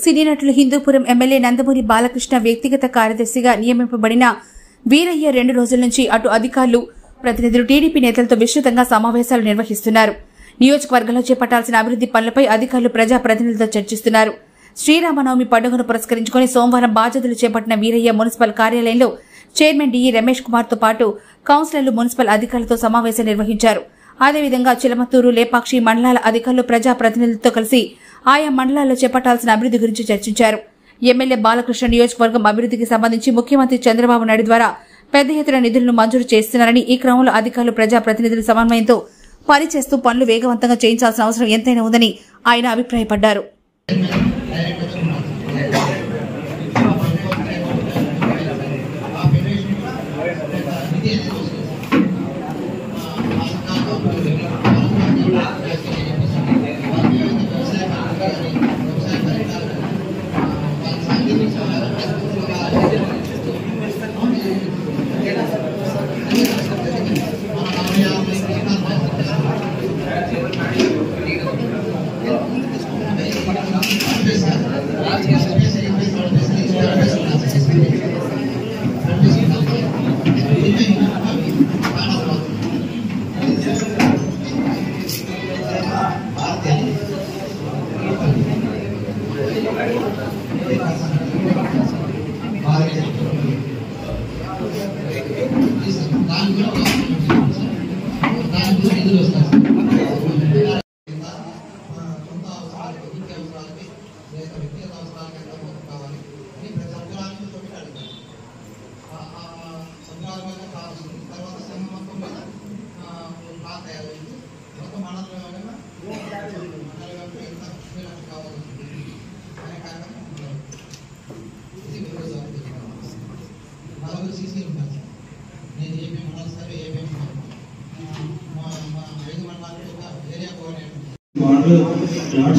సినీ నటులు హిందూపురం ఎమ్మెల్యే నందమూరి బాలకృష్ణ వ్యక్తిగత కార్యదర్శిగా నియమింపబడిన వీరయ్య 2 రోజుల నుంచి అటు అధికారులు ప్రతినిధులు టీడీపీ నేతలతో విస్తృతంగా సమావేశాలు నిర్వహిస్తున్నారు. నియోజకవర్గంలో చేపట్టాల్సిన అభివృద్ది పనులపై అధికారులు ప్రజాప్రతినిధులతో చర్చిస్తున్నారు. శ్రీరామనవమి పండుగను పురస్కరించుకుని సోమవారం బాధ్యతలు చేపట్టిన వీరయ్య మున్సిపల్ కార్యాలయంలో చైర్మన్ డిఈ రమేష్ కుమార్ తో పాటు కౌన్సిలర్లు మున్సిపల్ అధికారులతో సమావేశం నిర్వహించారు. అదేవిధంగా చిలమత్తూరు, లేపాక్షి మండలాల అధికారులు ప్రజాప్రతినిధులతో కలిసి ఆయా మండలాల్లో చేపట్టాల్సిన అభివృద్ది గురించి చర్చించారు. ఎమ్మెల్యే బాలకృష్ణ నియోజకవర్గం అభివృద్దికి సంబంధించి ముఖ్యమంత్రి చంద్రబాబు నాయుడు ద్వారా పెద్ద ఎత్తున నిధులను మంజూరు చేస్తున్నారని, ఈ క్రమంలో అధికారులు ప్రజాప్రతినిధుల సమన్వయంతో పనిచేస్తూ పనులు వేగవంతంగా చేయించాల్సిన అవసరం ఎంతైనా ఉందని ఆయన అభిప్రాయపడ్డారు.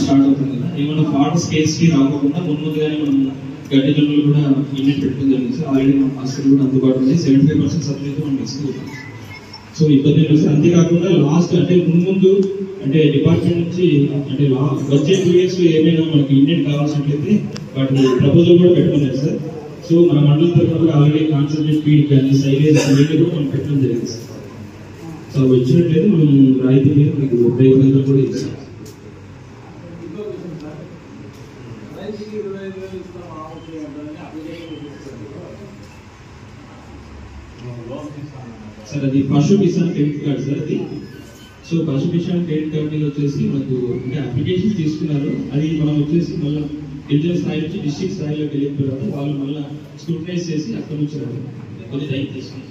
స్టార్ట్ అవుతుంది కదా, ఏమైనా ఫార్ట్ స్కేల్స్ కి రాకుండా ముందుగానే మనం గడ్డి జన్మలు కూడా యూనిట్ పెట్టుకుని జరిగింది సార్. ఆల్రెడీ మన హాస్పిటల్ కూడా అందుబాటులో ఉంది. 75% సబ్సిడీతో మనం ఇస్తున్నాం. సో ఇబ్బంది లేదు సార్. అంతేకాకుండా లాస్ట్ అంటే ముందు అంటే డిపార్ట్మెంట్ నుంచి అంటే వచ్చే 2 years ఏమైనా మనకి యూనిట్ కావాల్సినట్లయితే వాటిని ప్రపోజల్ కూడా పెట్టుకున్నారు సార్. సో మన మండలం తరఫున ఆల్రెడీ కాన్సన్ట్రేట్ ఫీడ్ కానీ సైలేజ్ అన్నింటి కూడా మనం పెట్టడం జరిగింది సార్. సో వచ్చినట్లయితే మనం రైతు మీద మీకు 500 కూడా ఇస్తాం సార్. అది పశు కిసాన్ క్రెడిట్ కార్డ్ సార్ అది. సో పశు కిసాన్ క్రెడిట్ కార్డ్ మీద వచ్చేసి మనకు అంటే అప్లికేషన్ తీసుకున్నారు. అది మనం వచ్చేసి మళ్ళీ గిరిజన స్థాయి నుంచి డిస్ట్రిక్ట్ స్థాయిలోకి వెళ్ళిన తర్వాత వాళ్ళు మళ్ళీ స్క్రూటనైజ్ చేసి అక్కడ నుంచి కొన్ని టైం తీసుకున్నారు.